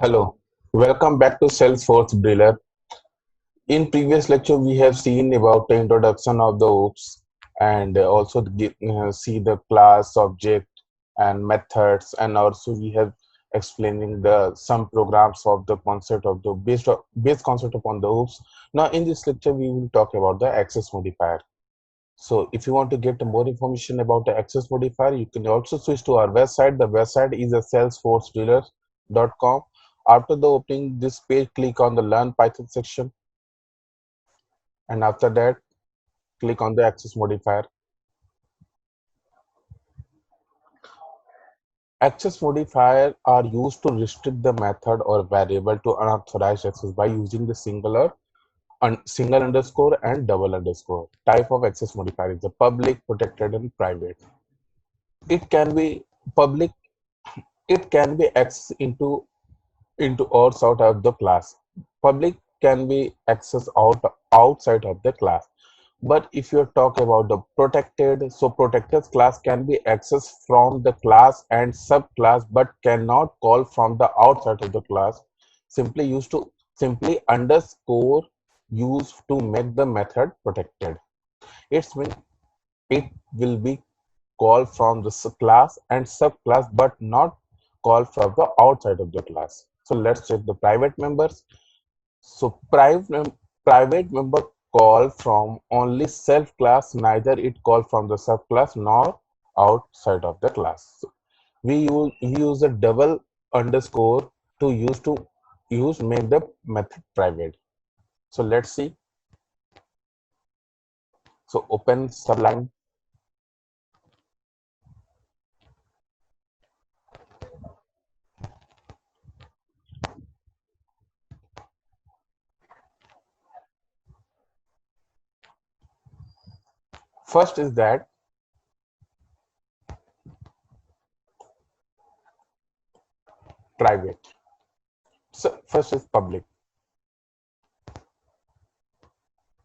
Hello, welcome back to Salesforce Driller. In previous lecture, we have seen about the introduction of the OOPS and also see the class, object, and methods, and also we have explaining the some programs of the concept of the base concept upon the OOPS. Now, in this lecture, we will talk about the access modifier. So, if you want to get more information about the access modifier, you can also switch to our website. The website is a salesforcedealer.com. After the opening this page, click on the Learn Python section, and after that, click on the access modifier. Access modifier are used to restrict the method or variable to unauthorized access by using the single underscore and double underscore. Type of access modifier is the public, protected, and private. It can be public. It can be accessed into or out of the class. Public can be accessed outside of the class. But if you talk about the protected, so protected class can be accessed from the class and subclass, but cannot call from the outside of the class. Simply underscore use to make the method protected. It's mean it will be called from the class and subclass, but not called from the outside of the class. So let's check the private members. So private member call from only self class, neither it call from the subclass nor outside of the class. So we use a double underscore to use make the method private. So let's see. So open Sublime. First is that private. So first is public.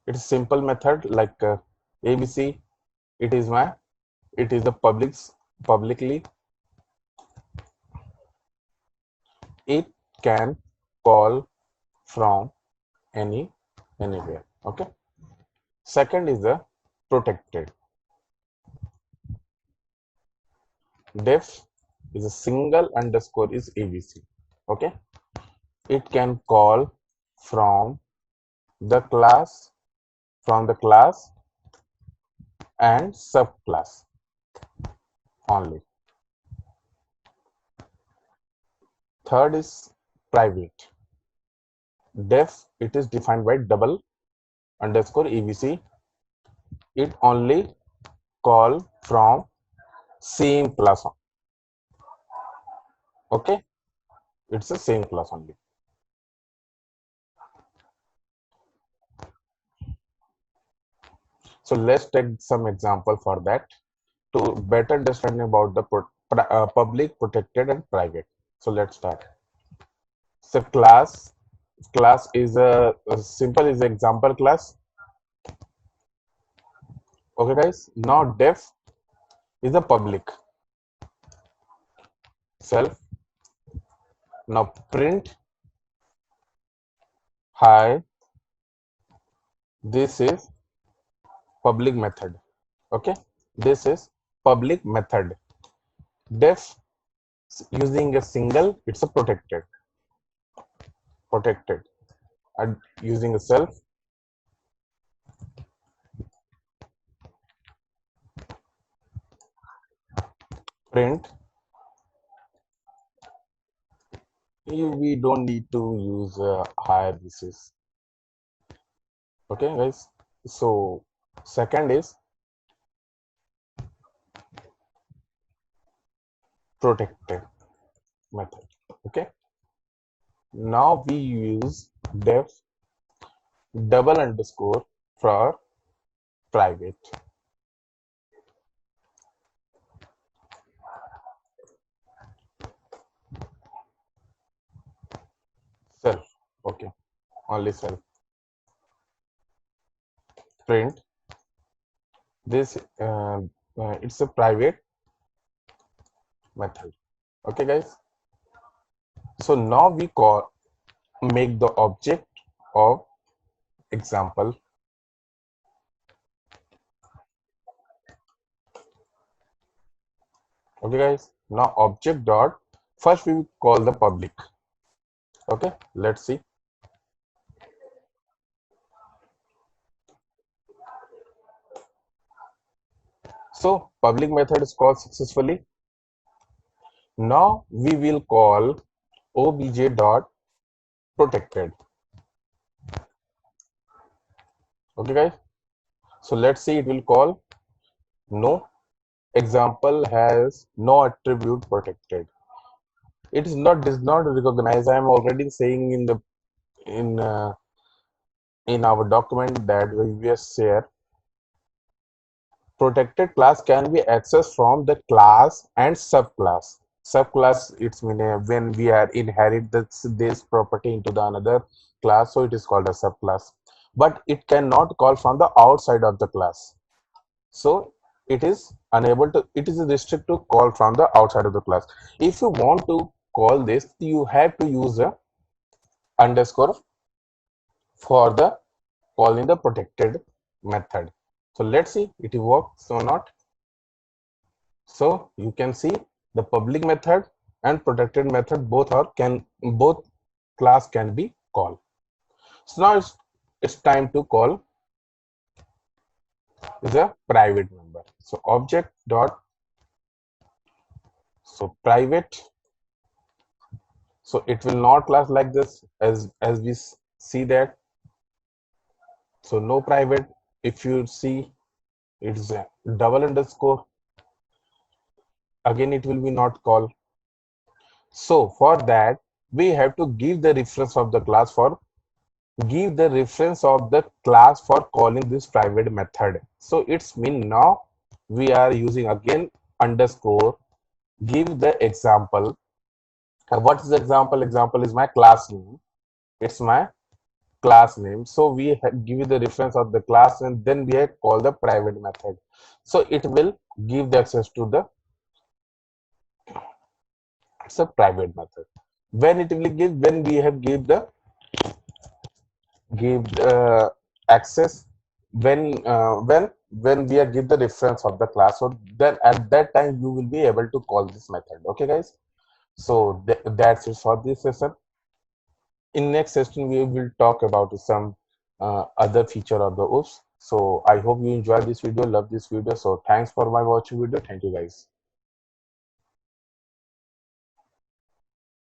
It's simple method like ABC. It is my it is the publicly. It can call from anywhere. Okay. Second is the protected. Def is a single underscore is ABC. Okay. It can call from the class and subclass only. Third is private. Def it is defined by double underscore ABC. It only call from same class. Okay. It's the same class only. So let's take some example for that to better understand about the public, protected, and private. So let's start. So class is a simple is example class. Okay, guys. Now def is a public self. Now print hi. This is public method. Okay, this is public method. Def using a single, it's a protected, and using a self print. We don't need to use higher this is okay, guys. So second is protected method. Okay, now we use def double underscore for private self. Okay, only self print this it's a private method. Okay, guys. So now we call make the object of example. Okay, guys. Now object dot first we will call the public. Okay, let's see. So public method is called successfully. Now we will call obj dot protected. Okay, guys. So let's see. It will call no example has no attribute protected. It is not does not recognize. I am already saying in the in uh, in our document that we will share protected class can be accessed from the class and subclass. Subclass it's mean when we are inherit this property into the another class, so it is called a subclass. But it cannot call from the outside of the class. So it is unable to. It is restricted to call from the outside of the class. If you want to call this, you have to use a underscore for the calling the protected method. So let's see it works or not. So you can see the public method and protected method both class can be called. So now it's time to call the private member. So object dot so private. So it will not class like this as we see that. So no private. If you see it's a double underscore, again it will be not called. So for that we have to give the reference of the class for give the reference of the class for calling this private method. So it's mean now we are using again underscore give the example. What is the example? Example is my class name. It's my class name. So we give you the reference of the class and then we have call the private method. So it will give the access to the it's a private method. When it will give when we have give access when we are give the reference of the class, so then at that time you will be able to call this method. Okay, guys. So that's it for this session. In next session we will talk about some other feature of the OOPS. So I hope you enjoy this video, love this video. So thanks for my watching video. Thank you, guys.